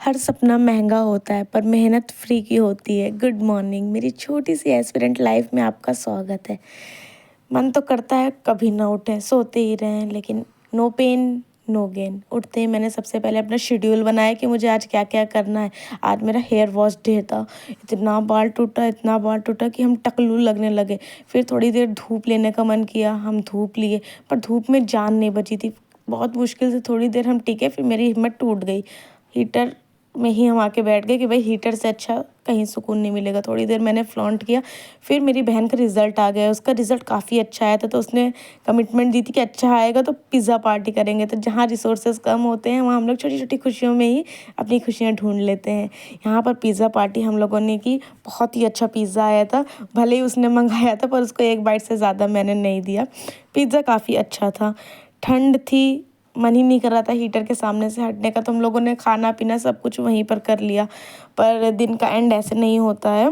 हर सपना महंगा होता है पर मेहनत फ्री की होती है। गुड मॉर्निंग, मेरी छोटी सी एस्पिरेंट लाइफ में आपका स्वागत है। मन तो करता है कभी ना उठे, सोते ही रहें, लेकिन नो पेन नो गेन। उठते ही मैंने सबसे पहले अपना शेड्यूल बनाया कि मुझे आज क्या क्या करना है। आज मेरा हेयर वॉश डे था। इतना बाल टूटा कि हम टकलू लगने लगे। फिर थोड़ी देर धूप लेने का मन किया, हम धूप लिए, पर धूप में जान नहीं बची थी। बहुत मुश्किल से थोड़ी देर हम टिके, फिर मेरी हिम्मत टूट गई। हीटर में ही हम आके बैठ गए कि भाई हीटर से अच्छा कहीं सुकून नहीं मिलेगा। थोड़ी देर मैंने फ्लॉन्ट किया। फिर मेरी बहन का रिज़ल्ट आ गया, उसका रिज़ल्ट काफ़ी अच्छा आया था, तो उसने कमिटमेंट दी थी कि अच्छा आएगा तो पिज़्ज़ा पार्टी करेंगे। तो जहाँ रिसोर्सेज कम होते हैं वहाँ हम लोग छोटी छोटी खुशियों में ही अपनी खुशियाँ ढूंढ लेते हैं। यहाँ पर पिज़्ज़ा पार्टी हम लोगों ने की। बहुत ही अच्छा पिज़्ज़ा आया था। भले ही उसने मंगाया था पर उसको एक बाइट से ज़्यादा मैंने नहीं दिया। पिज़्ज़ा काफ़ी अच्छा था। ठंड थी, मन ही नहीं कर रहा था हीटर के सामने से हटने का, तो हम लोगों ने खाना पीना सब कुछ वहीं पर कर लिया। पर दिन का एंड ऐसे नहीं होता है।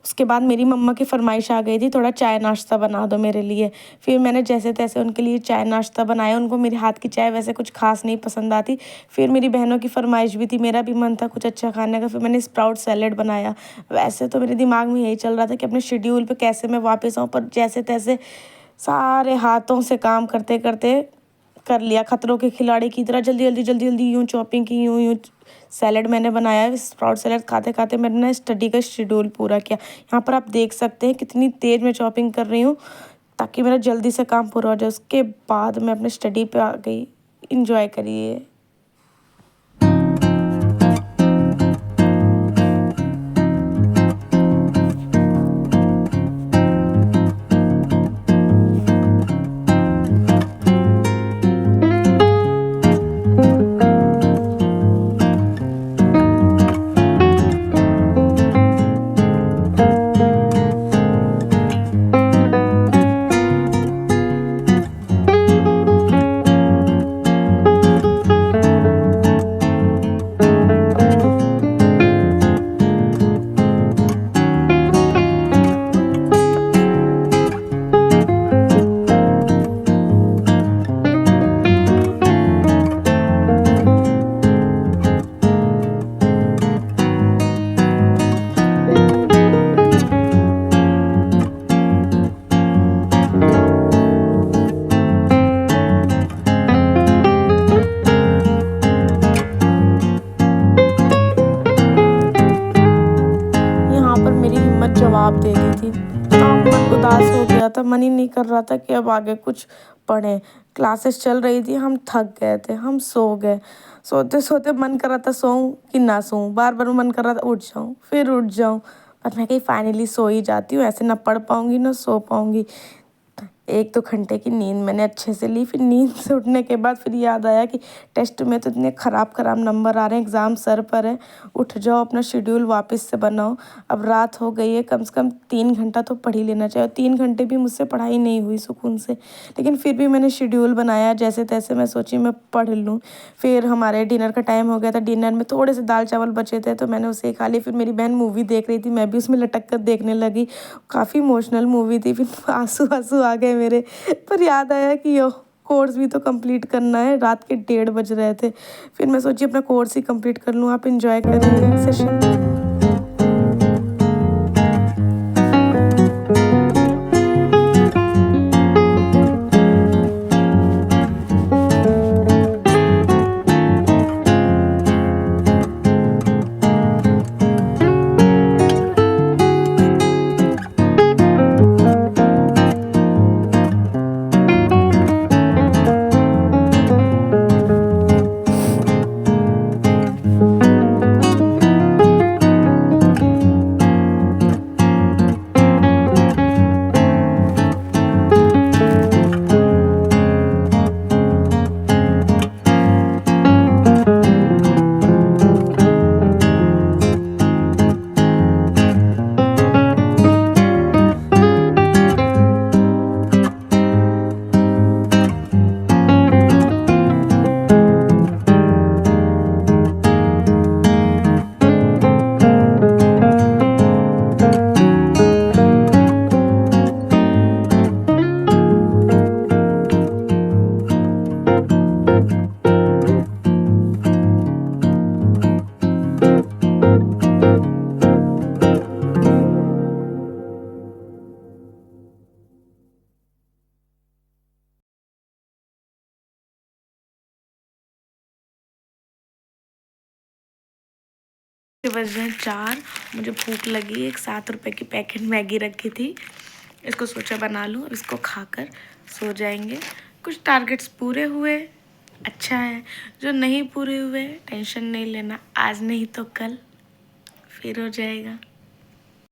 उसके बाद मेरी मम्मा की फरमाइश आ गई थी, थोड़ा चाय नाश्ता बना दो मेरे लिए। फिर मैंने जैसे तैसे उनके लिए चाय नाश्ता बनाया। उनको मेरे हाथ की चाय वैसे कुछ खास नहीं पसंद आती। फिर मेरी बहनों की फरमाइश भी थी, मेरा भी मन था कुछ अच्छा खाने का। फिर मैंने स्प्राउट सैलेड बनाया। वैसे तो मेरे दिमाग में यही चल रहा था कि अपने शेड्यूल पे कैसे मैं वापस आऊँ, पर जैसे तैसे सारे हाथों से काम करते करते कर लिया। खतरों के खिलाड़ी की तरह जल्दी जल्दी यूँ चॉपिंग की, यूँ यूँ सैलेड मैंने बनाया। स्प्राउट सैलेड खाते खाते मैंने ना स्टडी का शेड्यूल पूरा किया। यहाँ पर आप देख सकते हैं कितनी तेज़ मैं चॉपिंग कर रही हूँ, ताकि मेरा जल्दी से काम पूरा हो जाए। उसके बाद मैं अपने स्टडी पे आ गई। इंजॉय करिए। यहाँ पर मेरी हिम्मत जवाब दे दी थी। मन उदास हो गया था, मन ही नहीं कर रहा था कि अब आगे कुछ पढ़ें। क्लासेस चल रही थी, हम थक गए थे, हम सो गए। सोते सोते मन कर रहा था सोऊं कि ना सोऊं, बार बार मन कर रहा था उठ जाऊं फिर उठ जाऊं। पर मैं कहीं फाइनली सो ही जाती हूँ, ऐसे ना पढ़ पाऊंगी ना सो पाऊंगी। 1-2 घंटे की नींद मैंने अच्छे से ली। फिर नींद से उठने के बाद फिर याद आया कि टेस्ट में तो इतने ख़राब नंबर आ रहे हैं, एग्ज़ाम सर पर है। उठ जाओ, अपना शेड्यूल वापस से बनाओ। अब रात हो गई है, कम से कम 3 घंटा तो पढ़ ही लेना चाहिए। 3 घंटे भी मुझसे पढ़ाई नहीं हुई सुकून से, लेकिन फिर भी मैंने शेड्यूल बनाया जैसे तैसे। मैं सोची मैं पढ़ लूँ। फिर हमारे डिनर का टाइम हो गया था। डिनर में थोड़े से दाल चावल बचे थे, तो मैंने उसे ही खा ली। फिर मेरी बहन मूवी देख रही थी, मैं भी उसमें लटक कर देखने लगी। काफ़ी इमोशनल मूवी थी। फिर आंसू आंसू आ गए मेरे। पर याद आया कि यो कोर्स भी तो कंप्लीट करना है। रात के 1:30 बज रहे थे। फिर मैं सोची अपना कोर्स ही कंप्लीट कर लूँ। आप इंजॉय करिए सेशन। बज रहे हैं 4। मुझे भूख लगी, एक 7 रुपए की पैकेट मैगी रखी थी, इसको सोचा बना लूँ, इसको खाकर सो जाएंगे। कुछ टारगेट्स पूरे हुए, अच्छा है। जो नहीं पूरे हुए टेंशन नहीं लेना, आज नहीं तो कल फिर हो जाएगा।